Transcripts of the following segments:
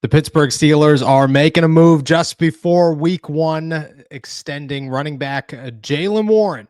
The Pittsburgh Steelers are making a move just before week one, extending running back Jaylen Warren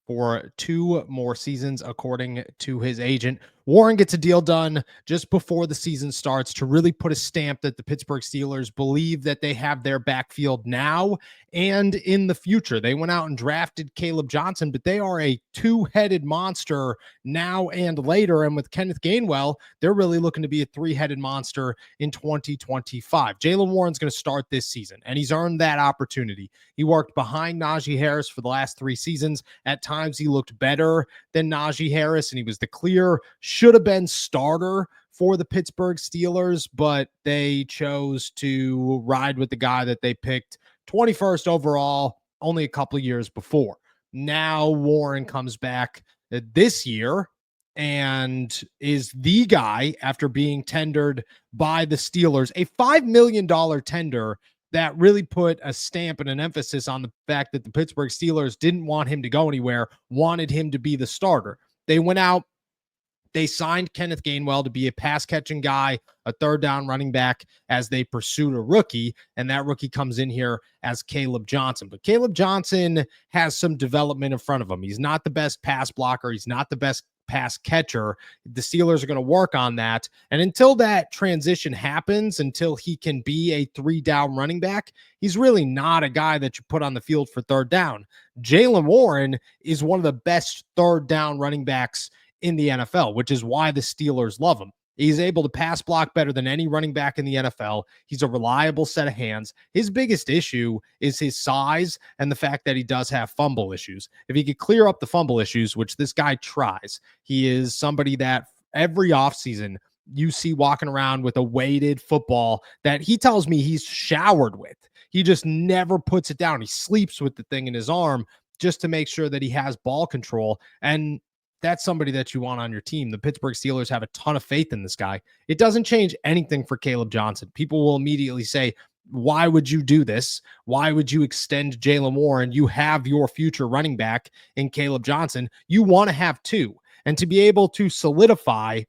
for 2 more seasons, according to his agent. Warren gets a deal done just before the season starts to really put a stamp that the Pittsburgh Steelers believe that they have their backfield now and in the future. They went out and drafted Caleb Johnson, but they are a two-headed monster now and later. And with Kenneth Gainwell, they're really looking to be a three-headed monster in 2025. Jaylen Warren's going to start this season, and he's earned that opportunity. He worked behind Najee Harris for the last 3 seasons. At times, he looked better than Najee Harris, and he was the clear should have been starter for the Pittsburgh Steelers, but they chose to ride with the guy that they picked 21st overall only a couple of years before. Now Warren comes back this year and is the guy after being tendered by the Steelers, a $5 million tender that really put a stamp and an emphasis on the fact that the Pittsburgh Steelers didn't want him to go anywhere, wanted him to be the starter. They went out, they signed Kenneth Gainwell to be a pass-catching guy, a third-down running back as they pursued a rookie, and that rookie comes in here as Caleb Johnson. But Caleb Johnson has some development in front of him. He's not the best pass blocker. He's not the best pass catcher. The Steelers are going to work on that. And until that transition happens, until he can be a 3-down running back, he's really not a guy that you put on the field for third down. Jaylen Warren is one of the best third-down running backs in the NFL, which is why the Steelers love him. He's able to pass block better than any running back in the NFL. He's a reliable set of hands. His biggest issue is his size and the fact that he does have fumble issues. If he could clear up the fumble issues, which this guy tries, he is somebody that every offseason you see walking around with a weighted football that he tells me he's showered with. He just never puts it down. He sleeps with the thing in his arm just to make sure that he has ball control. And that's somebody that you want on your team. The Pittsburgh Steelers have a ton of faith in this guy. It doesn't change anything for Caleb Johnson. People will immediately say, why would you do this? Why would you extend Jaylen Warren? You have your future running back in Caleb Johnson. You want to have 2. And to be able to solidify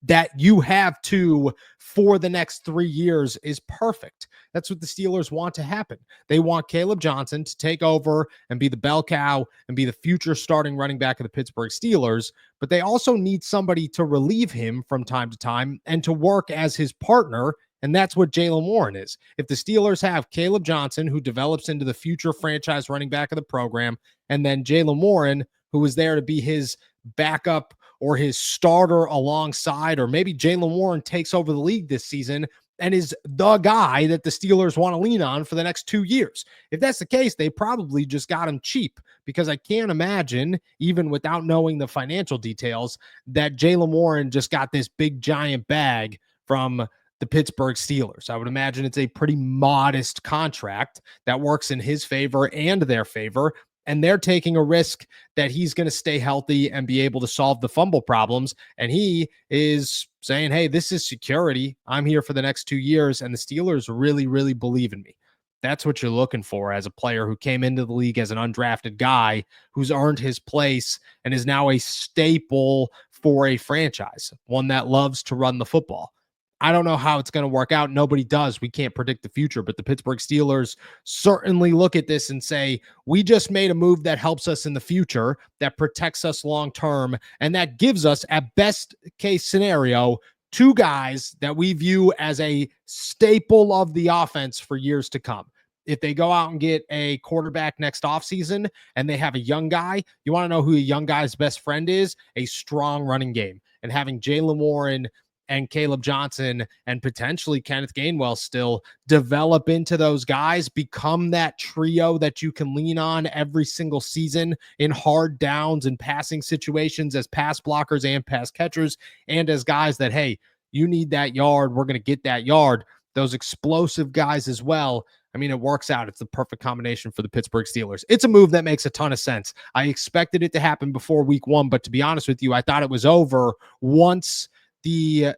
that you have 2 for the next 3 years is perfect. That's what the Steelers want to happen. They want Caleb Johnson to take over and be the bell cow and be the future starting running back of the Pittsburgh Steelers, but they also need somebody to relieve him from time to time and to work as his partner, and that's what Jaylen Warren is. If the Steelers have Caleb Johnson, who develops into the future franchise running back of the program, and then Jaylen Warren, who is there to be his backup or his starter alongside, or maybe Jaylen Warren takes over the league this season and is the guy that the Steelers want to lean on for the next 2 years. If that's the case, they probably just got him cheap, because I can't imagine, even without knowing the financial details, that Jaylen Warren just got this big giant bag from the Pittsburgh Steelers. I would imagine it's a pretty modest contract that works in his favor and their favor. And they're taking a risk that he's going to stay healthy and be able to solve the fumble problems. And he is saying, hey, this is security. I'm here for the next 2 years. And the Steelers really, really believe in me. That's what you're looking for as a player who came into the league as an undrafted guy who's earned his place and is now a staple for a franchise, one that loves to run the football. I don't know how it's going to work out. Nobody does. We can't predict the future, but the Pittsburgh Steelers certainly look at this and say, we just made a move that helps us in the future, that protects us long-term, and that gives us, at best case scenario, 2 guys that we view as a staple of the offense for years to come. If they go out and get a quarterback next offseason and they have a young guy, you want to know who a young guy's best friend is? A strong running game. And having Jaylen Warren and Caleb Johnson and potentially Kenneth Gainwell still develop into those guys, become that trio that you can lean on every single season in hard downs and passing situations as pass blockers and pass catchers, and as guys that, hey, you need that yard, we're going to get that yard. Those explosive guys as well. I mean, it works out. It's the perfect combination for the Pittsburgh Steelers. It's a move that makes a ton of sense. I expected it to happen before week 1, but to be honest with you, I thought it was over once the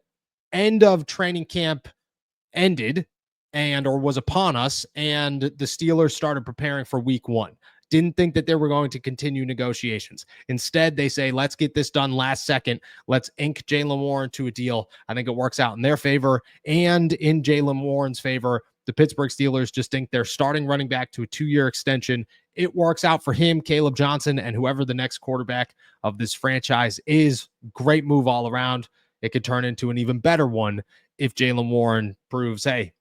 end of training camp ended or was upon us, and the Steelers started preparing for week 1. didn't think that they were going to continue negotiations. Instead, they say, let's get this done last second. Let's ink Jaylen Warren to a deal. I think it works out in their favor and in Jaylen Warren's favor. The Pittsburgh Steelers just think they're starting running back to a 2-year extension. It works out for him, Caleb Johnson, and whoever the next quarterback of this franchise is. Great move all around. It could turn into an even better one if Jaylen Warren proves, hey,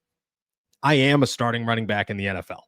I am a starting running back in the NFL.